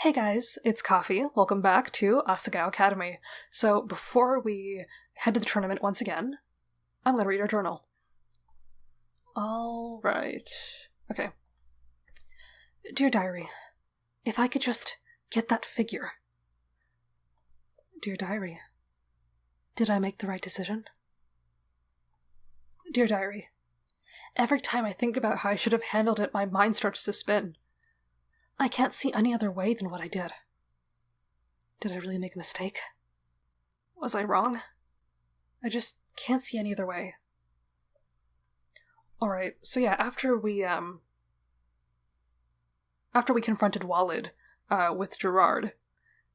Hey guys, it's Coffee. Welcome back to Asagao Academy. So before we head to the tournament once again, I'm gonna read our journal. Alright. Okay. Dear Diary, if I could just get that figure. Dear Diary, did I make the right decision? Dear Diary, every time I think about how I should have handled it, my mind starts to spin. I can't see any other way than what I did. Did I really make a mistake? Was I wrong? I just can't see any other way. Alright, so yeah, after we confronted Walid, with Gerard,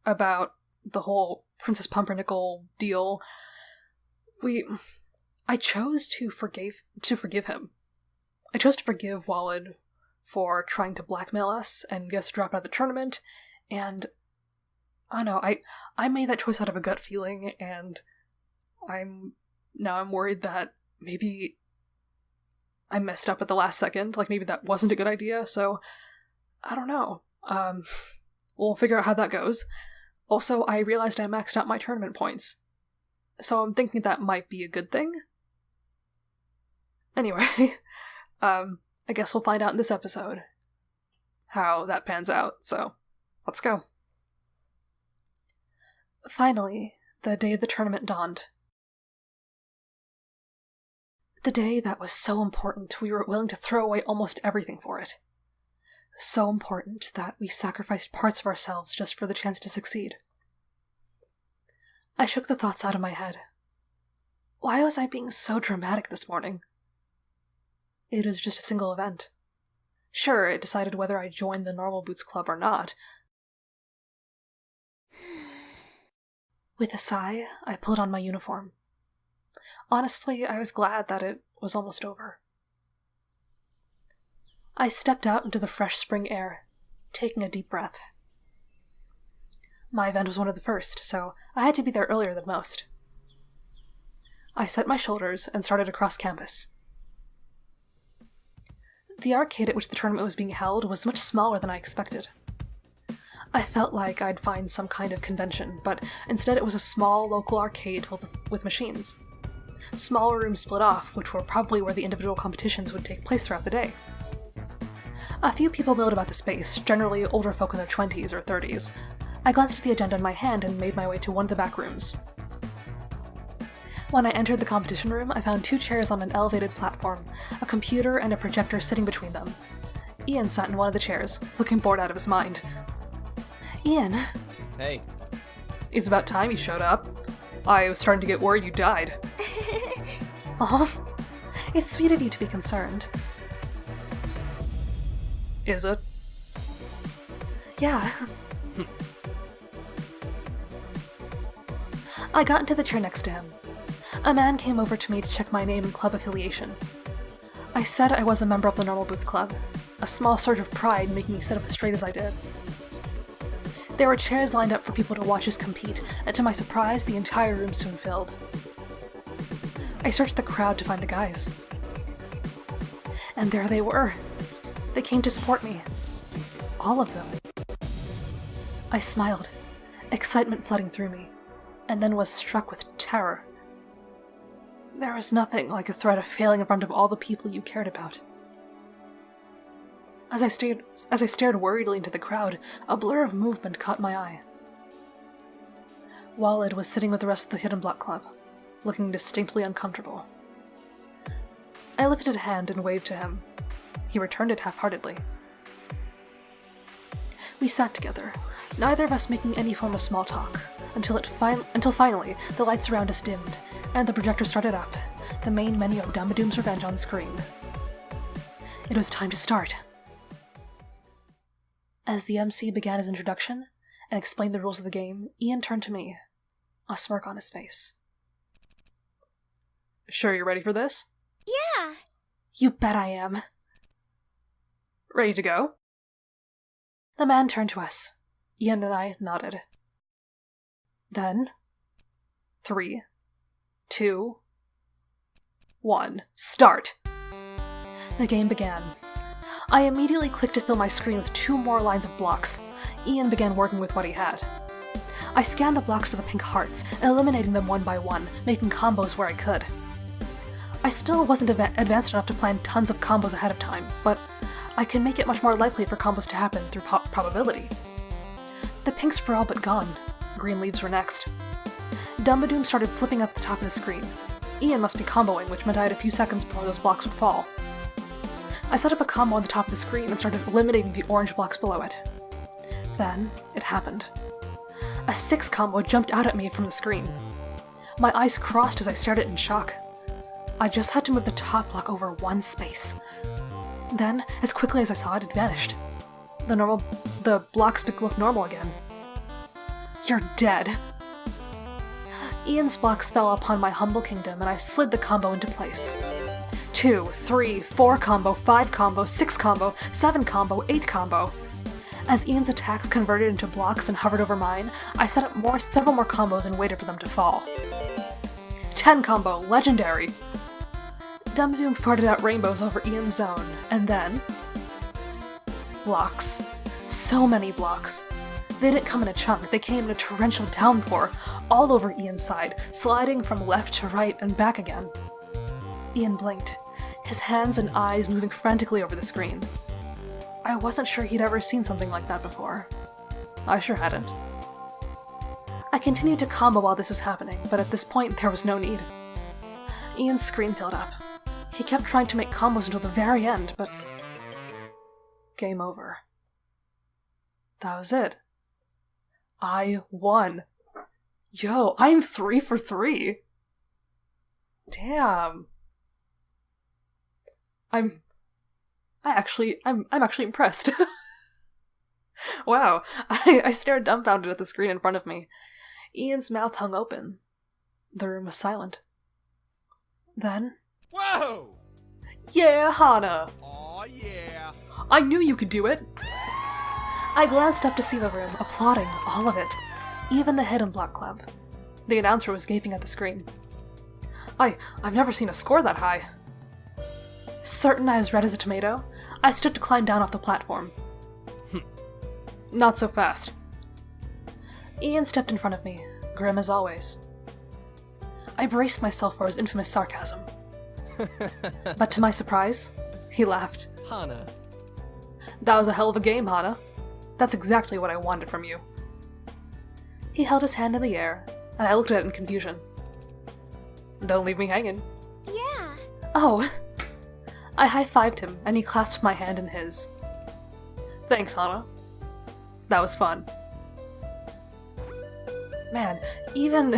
about the whole Princess Pumpernickel deal, I chose to forgive him. I chose to forgive Walid for trying to blackmail us and get us to drop out of the tournament, and I don't know, I made that choice out of a gut feeling, and I'm worried that maybe I messed up at the last second, like maybe that wasn't a good idea, so I don't know. We'll figure out how that goes. Also, I realized I maxed out my tournament points, so I'm thinking that might be a good thing. Anyway, I guess we'll find out in this episode how that pans out, so let's go. Finally, the day of the tournament dawned. The day that was so important we were willing to throw away almost everything for it. So important that we sacrificed parts of ourselves just for the chance to succeed. I shook the thoughts out of my head. Why was I being so dramatic this morning? It was just a single event. Sure, it decided whether I joined the Normal Boots Club or not. With a sigh, I pulled on my uniform. Honestly, I was glad that it was almost over. I stepped out into the fresh spring air, taking a deep breath. My event was one of the first, so I had to be there earlier than most. I set my shoulders and started across campus. The arcade at which the tournament was being held was much smaller than I expected. I felt like I'd find some kind of convention, but instead it was a small local arcade filled with machines. Smaller rooms split off, which were probably where the individual competitions would take place throughout the day. A few people milled about the space, generally older folk in their 20s or 30s. I glanced at the agenda in my hand and made my way to one of the back rooms. When I entered the competition room, I found 2 chairs on an elevated platform, a computer and a projector sitting between them. Ian sat in one of the chairs, looking bored out of his mind. Ian. Hey. It's about time you showed up. I was starting to get worried you died. Oh, it's sweet of you to be concerned. Is it? Yeah. I got into the chair next to him. A man came over to me to check my name and club affiliation. I said I was a member of the Normal Boots Club, a small surge of pride making me sit up as straight as I did. There were chairs lined up for people to watch us compete, and to my surprise, the entire room soon filled. I searched the crowd to find the guys. And there they were. They came to support me. All of them. I smiled, excitement flooding through me, and then was struck with terror. There was nothing like a threat of failing in front of all the people you cared about. As I stared worriedly into the crowd, a blur of movement caught my eye. Walid was sitting with the rest of the Hidden Block Club, looking distinctly uncomfortable. I lifted a hand and waved to him. He returned it half-heartedly. We sat together, neither of us making any form of small talk, until finally the lights around us dimmed, and the projector started up, the main menu of Dumbledoo's Revenge on screen. It was time to start. As the MC began his introduction and explained the rules of the game, Ian turned to me, a smirk on his face. Sure you're ready for this? Yeah! You bet I am. Ready to go? The man turned to us. Ian and I nodded. Then, 3, 2, 1, start! The game began. I immediately clicked to fill my screen with 2 more lines of blocks. Ian began working with what he had. I scanned the blocks for the pink hearts, eliminating them one by one, making combos where I could. I still wasn't advanced enough to plan tons of combos ahead of time, but I could make it much more likely for combos to happen through probability. The pinks were all but gone. Green leaves were next. Dumbadoom started flipping at the top of the screen. Ian must be comboing, which meant I had a few seconds before those blocks would fall. I set up a combo on the top of the screen and started eliminating the orange blocks below it. Then, it happened. A 6 combo jumped out at me from the screen. My eyes crossed as I stared at it in shock. I just had to move the top block over one space. Then, as quickly as I saw it, it vanished. The blocks looked normal again. You're dead. Ian's blocks fell upon my humble kingdom and I slid the combo into place. 2, 3, 4 combo, 5 combo, 6 combo, 7 combo, 8 combo. As Ian's attacks converted into blocks and hovered over mine, I set up several more combos and waited for them to fall. 10 combo, legendary! Dumbadoom farted out rainbows over Ian's zone, and then... blocks. So many blocks. They didn't come in a chunk, they came in a torrential downpour, all over Ian's side, sliding from left to right and back again. Ian blinked, his hands and eyes moving frantically over the screen. I wasn't sure he'd ever seen something like that before. I sure hadn't. I continued to combo while this was happening, but at this point there was no need. Ian's screen filled up. He kept trying to make combos until the very end, but... game over. That was it. I won. Yo, I'm 3 for 3! Damn. I'm actually impressed. Wow, I stared dumbfounded at the screen in front of me. Ian's mouth hung open. The room was silent. Then... Whoa! Yeah, Hana! Aw, yeah! I knew you could do it! I glanced up to see the room, applauding, all of it. Even the Hidden Block Club. The announcer was gaping at the screen. I've never seen a score that high. Certain I was red as a tomato, I stood to climb down off the platform. Not so fast. Ian stepped in front of me, grim as always. I braced myself for his infamous sarcasm. But to my surprise, he laughed. Hana. That was a hell of a game, Hana. That's exactly what I wanted from you. He held his hand in the air, and I looked at it in confusion. Don't leave me hanging. Yeah. Oh. I high-fived him, and he clasped my hand in his. Thanks, Hana. That was fun. Man, even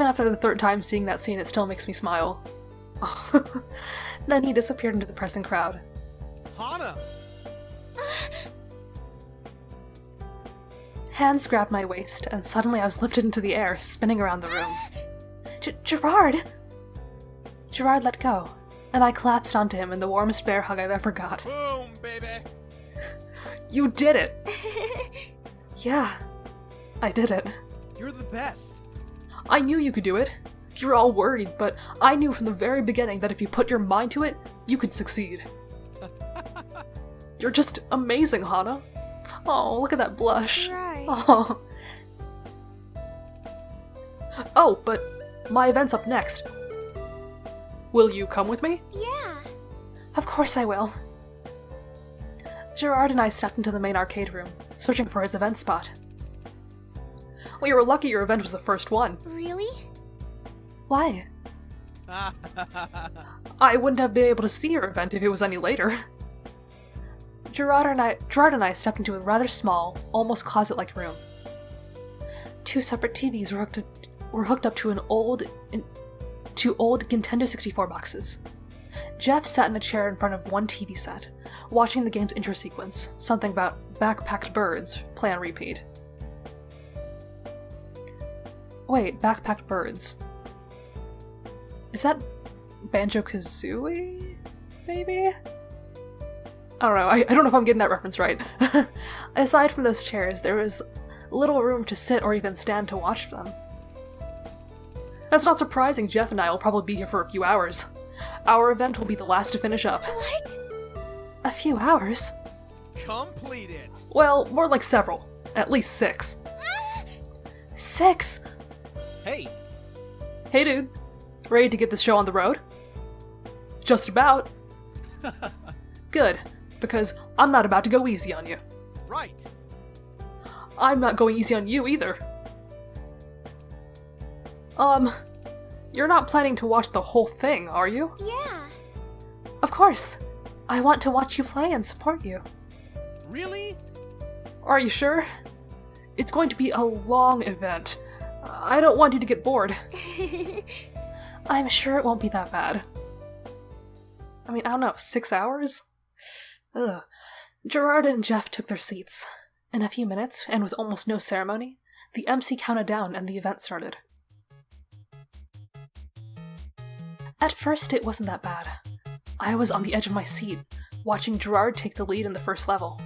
after the third time seeing that scene, it still makes me smile. Then he disappeared into the pressing crowd. Hana! Hands grabbed my waist, and suddenly I was lifted into the air, spinning around the room. Gerard! Gerard let go, and I collapsed onto him in the warmest bear hug I've ever got. Boom, baby! You did it! Yeah, I did it. You're the best. I knew you could do it. You were all worried, but I knew from the very beginning that if you put your mind to it, you could succeed. You're just amazing, Hana. Oh, look at that blush. Right. Oh. Oh, but my event's up next. Will you come with me? Yeah. Of course I will. Gerard and I stepped into the main arcade room, searching for his event spot. We were lucky your event was the first one. Really? Why? I wouldn't have been able to see your event if it was any later. Gerard and I stepped into a rather small, almost closet-like room. 2 separate TVs were hooked up to two old Nintendo 64 boxes. Jeff sat in a chair in front of one TV set, watching the game's intro sequence, something about backpacked birds, play on repeat. Wait, backpacked birds. Is that Banjo-Kazooie? Maybe? I don't know, I don't know if I'm getting that reference right. Aside from those chairs, there was little room to sit or even stand to watch them. That's not surprising, Jeff and I will probably be here for a few hours. Our event will be the last to finish up. What? A few hours? Complete it. Well, more like several. At least 6. 6? Hey, Hey dude, ready to get this show on the road? Just about. Good, because I'm not about to go easy on you. right. I'm not going easy on you either. You're not planning to watch the whole thing, are you? Yeah. Of course. I want to watch you play and support you. Really? Are you sure? It's going to be a long event. I don't want you to get bored. I'm sure it won't be that bad. I mean, I don't know, 6 hours? Ugh. Gerard and Jeff took their seats. In a few minutes, and with almost no ceremony, the MC counted down and the event started. At first, it wasn't that bad. I was on the edge of my seat, watching Gerard take the lead in the first level.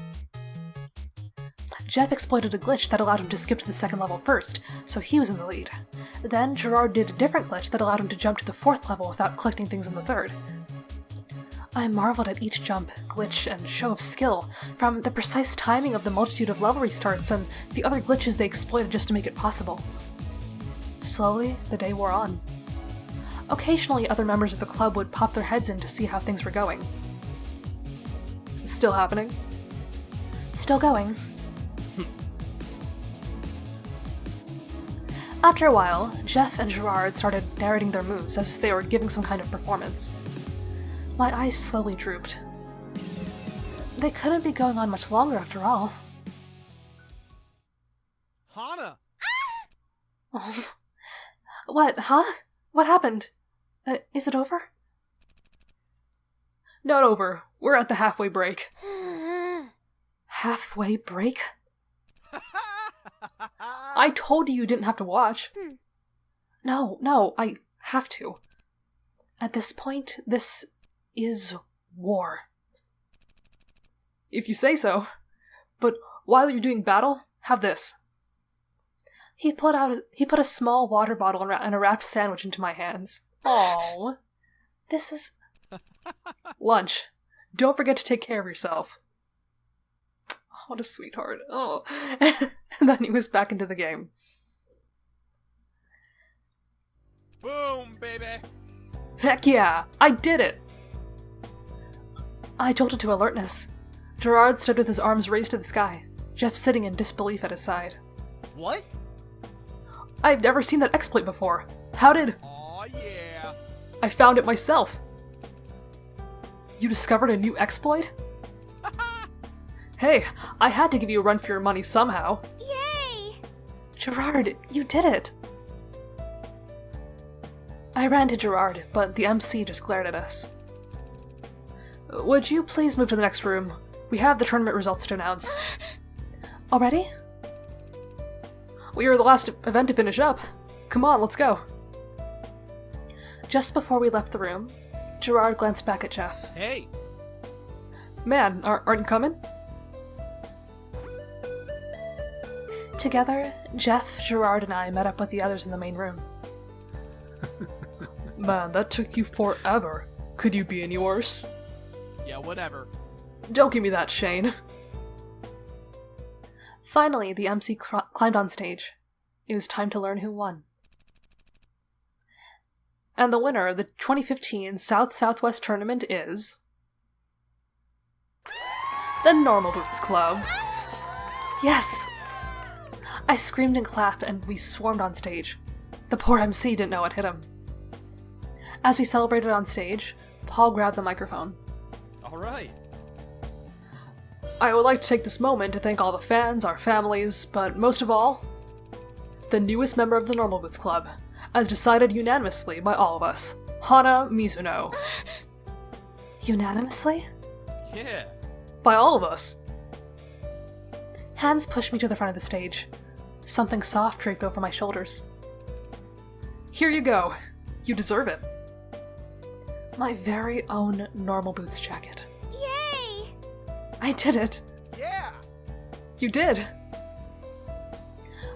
Jeff exploited a glitch that allowed him to skip to the second level first, so he was in the lead. Then Gerard did a different glitch that allowed him to jump to the fourth level without collecting things in the third. I marveled at each jump, glitch, and show of skill, from the precise timing of the multitude of level restarts and the other glitches they exploited just to make it possible. Slowly, the day wore on. Occasionally, other members of the club would pop their heads in to see how things were going. Still happening? Still going. After a while, Jeff and Gerard started narrating their moves as if they were giving some kind of performance. My eyes slowly drooped. They couldn't be going on much longer after all. Hana! Oh. What, huh? What happened? Is it over? Not over. We're at the halfway break. Halfway break? I told you didn't have to watch. No, I have to. At this point, this is war. If you say so. But while you're doing battle, have this. He put a small water bottle and a wrapped sandwich into my hands. Aww. This is... lunch. Don't forget to take care of yourself. What a sweetheart. Oh. And then he was back into the game. Boom, baby! Heck yeah! I did it! I jolted to alertness. Gerard stood with his arms raised to the sky, Jeff sitting in disbelief at his side. What? I've never seen that exploit before. How did... Aw, yeah. I found it myself. You discovered a new exploit? Hey, I had to give you a run for your money somehow. Yay! Gerard, you did it! I ran to Gerard, but the MC just glared at us. Would you please move to the next room? We have the tournament results to announce. Already? We were the last event to finish up. Come on, let's go. Just before we left the room, Gerard glanced back at Jeff. Hey! Man, aren't you coming? Together, Jeff, Gerard, and I met up with the others in the main room. Man, that took you forever. Could you be any worse? Yeah, whatever. Don't give me that, Shane. Finally, the MC climbed on stage. It was time to learn who won. And the winner of the 2015 South-Southwest tournament is... the Normal Boots Club. Yes! I screamed and clapped, and we swarmed on stage. The poor MC didn't know what hit him. As we celebrated on stage, Paul grabbed the microphone. Alright. I would like to take this moment to thank all the fans, our families, but most of all, the newest member of the Normal Boots Club, as decided unanimously by all of us, Hana Mizuno. Unanimously? Yeah. By all of us. Hands pushed me to the front of the stage. Something soft draped over my shoulders. Here you go. You deserve it. My very own Normal Boots jacket. Yay! I did it. Yeah! You did.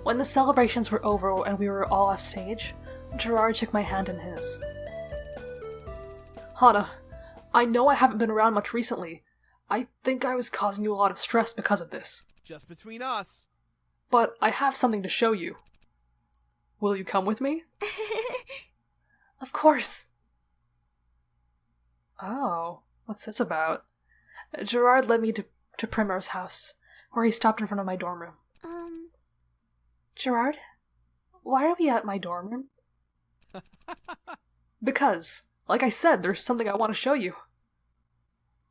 When the celebrations were over and we were all off stage, Gerard took my hand in his. Hana, I know I haven't been around much recently. I think I was causing you a lot of stress because of this. just between us. But I have something to show you. Will you come with me? Of course. Oh, what's this about? Gerard led me to Primrose's house, where he stopped in front of my dorm room. Gerard, why are we at my dorm room? Because, like I said, there's something I want to show you.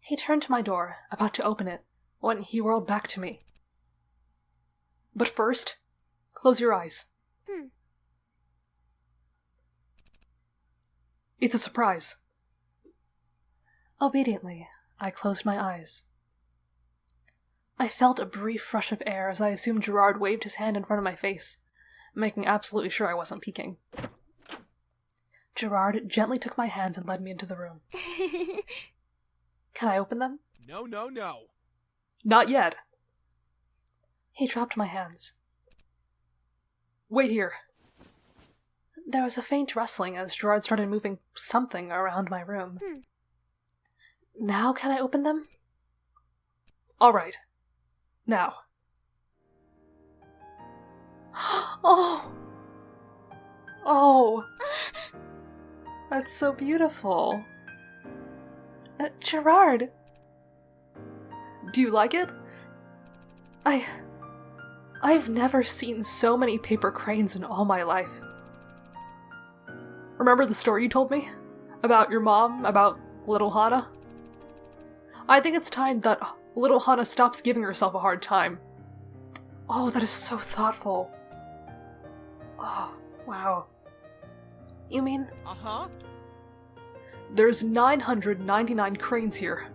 He turned to my door, about to open it, when he whirled back to me. But first, close your eyes. It's a surprise. Obediently, I closed my eyes. I felt a brief rush of air as I assumed Gerard waved his hand in front of my face, making absolutely sure I wasn't peeking. Gerard gently took my hands and led me into the room. Can I open them? No, no, no. Not yet. He dropped my hands. Wait here. There was a faint rustling as Gerard started moving something around my room. Now can I open them? All right. Now. Oh! Oh! That's so beautiful. Gerard! Do you like it? I've never seen so many paper cranes in all my life. Remember the story you told me? About your mom, about little Hana? I think it's time that little Hana stops giving herself a hard time. Oh, that is so thoughtful. Oh, wow. You mean? Uh-huh. There's 999 cranes here.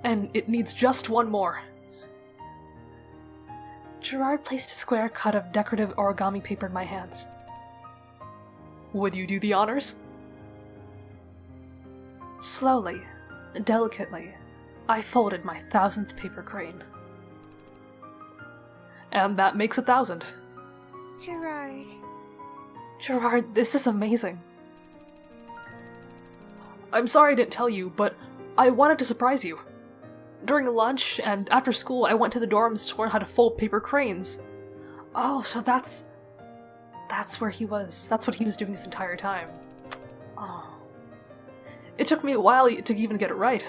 And it needs just one more. Gerard placed a square cut of decorative origami paper in my hands. Would you do the honors? Slowly, delicately, I folded my 1000th paper crane. And that makes 1,000. Gerard. Gerard, this is amazing. I'm sorry I didn't tell you, but I wanted to surprise you. During lunch and after school, I went to the dorms to learn how to fold paper cranes. Oh, so that's where he was. That's what he was doing this entire time. Oh. It took me a while to even get it right.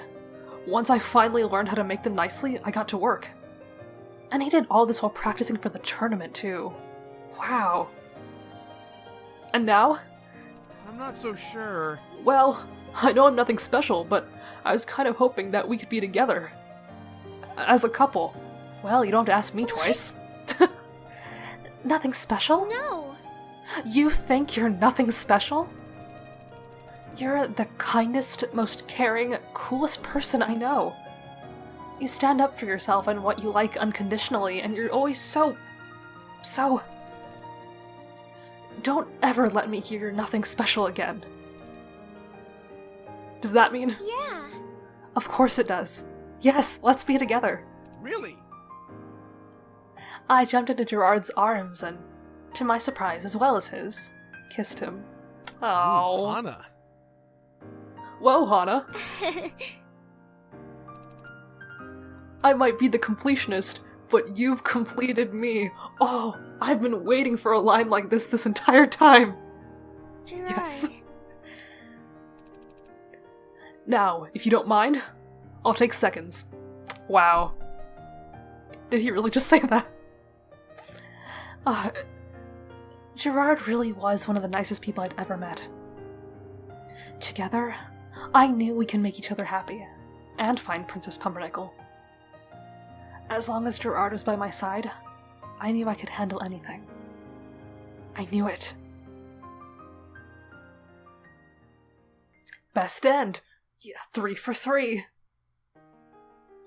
Once I finally learned how to make them nicely, I got to work. And he did all this while practicing for the tournament, too. Wow. And now? I'm not so sure. Well, I know I'm nothing special, but I was kind of hoping that we could be together. As a couple. Well, you don't have to ask me twice. Nothing special? No. You think you're nothing special? You're the kindest, most caring, coolest person I know. You stand up for yourself and what you like unconditionally, and you're always so... Don't ever let me hear you're nothing special again. Does that mean? Yeah. Of course it does. Yes, let's be together. Really? I jumped into Gerard's arms and, to my surprise as well as his, kissed him. Oh, Hana. Whoa, Hana. I might be the completionist, but you've completed me. Oh, I've been waiting for a line like this entire time. Gerard. Yes. Now, if you don't mind, I'll take seconds. Wow. Did he really just say that? Gerard really was one of the nicest people I'd ever met. Together, I knew we can make each other happy, and find Princess Pumpernickel. As long as Gerard was by my side, I knew I could handle anything. I knew it. Best end. Yeah, 3 for 3.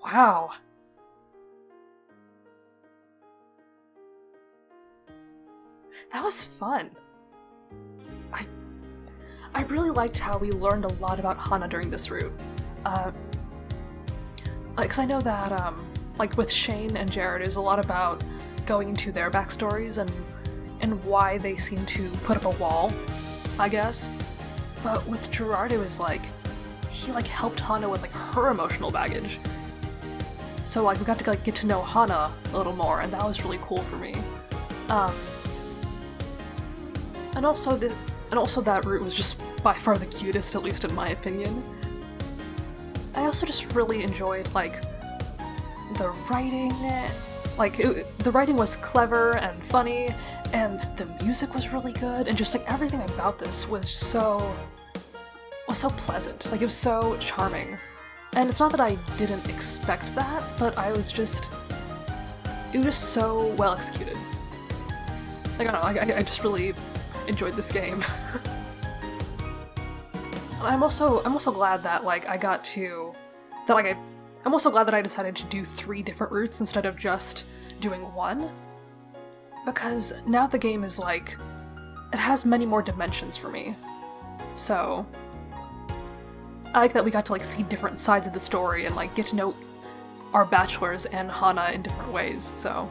Wow. That was fun. I really liked how we learned a lot about Hana during this route. Because I know that, like with Shane and Jared, it was a lot about going into their backstories and why they seem to put up a wall, I guess. But with Gerard, it was like, he helped Hana with her emotional baggage. So like we got to like get to know Hana a little more, and that was really cool for me. And also that route was just by far the cutest, at least in my opinion. I also just really enjoyed like the writing. Like the writing was clever and funny, and the music was really good, and just like everything about this was so pleasant. Like it was so charming. And it's not that I didn't expect that, but it was just so well executed. Like I don't know, I just really enjoyed this game. I'm also glad that I'm also glad that I decided to do 3 different routes instead of just doing one, because now the game is like, it has many more dimensions for me. So I like that we got to like see different sides of the story and like get to know our bachelors and Hana in different ways, so.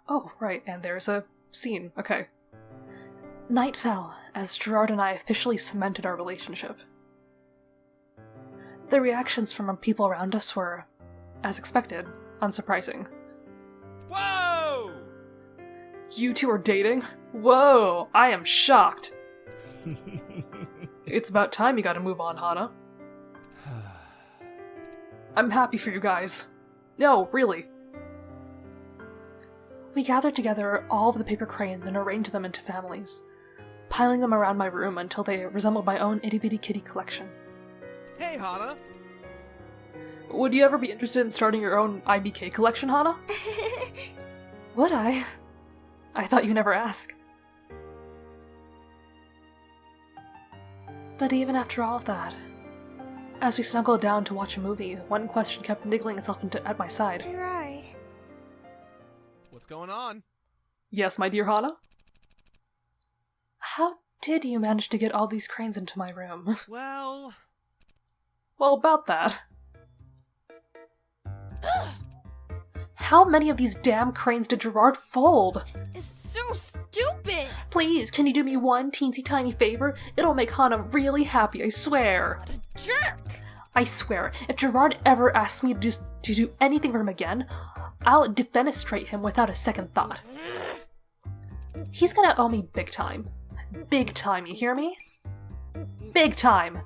Oh, right, and there's a scene. Okay. Night fell as Gerard and I officially cemented our relationship. The reactions from people around us were, as expected, unsurprising. Whoa! You two are dating? Whoa, I am shocked. It's about time you gotta move on, Hana. I'm happy for you guys. No, really. We gathered together all of the paper crayons and arranged them into families, piling them around my room until they resembled my own itty-bitty kitty collection. Hey, Hana! Would you ever be interested in starting your own IBK collection, Hana? Would I? I thought you never ask. But even after all of that, as we snuggled down to watch a movie, one question kept niggling itself at my side. Gerard. What's going on? Yes, my dear Hana? How did you manage to get all these cranes into my room? Well, About that. How many of these damn cranes did Gerard fold? It's so stupid! Please, can you do me one teensy tiny favor? It'll make Hana really happy, I swear. What a jerk! I swear, if Gerard ever asks me to do anything for him again, I'll defenestrate him without a second thought. He's gonna owe me big time. Big time, you hear me? Big time!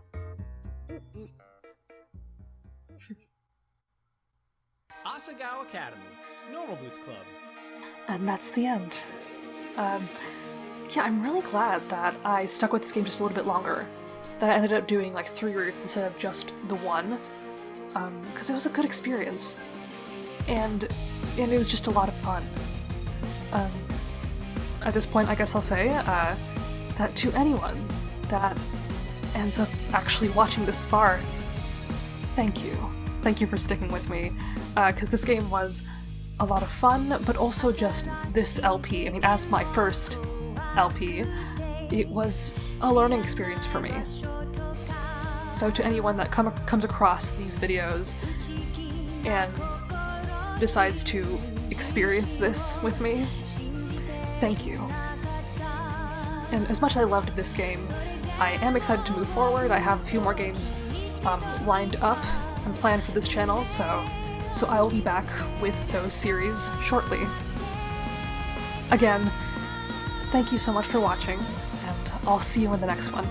Asagao Academy, Normal Boots Club. And that's the end. Yeah, I'm really glad that I stuck with this game just a little bit longer. That I ended up doing like 3 routes instead of just the one. Because it was a good experience. And it was just a lot of fun. At this point, I guess I'll say that to anyone that ends up actually watching this far, thank you. Thank you for sticking with me. Because this game was a lot of fun, but also just this LP. I mean, as my first LP, it was a learning experience for me. So to anyone that comes across these videos and decides to experience this with me, thank you. And as much as I loved this game, I am excited to move forward. I have a few more games lined up and planned for this channel, so I will be back with those series shortly. Again, thank you so much for watching, and I'll see you in the next one.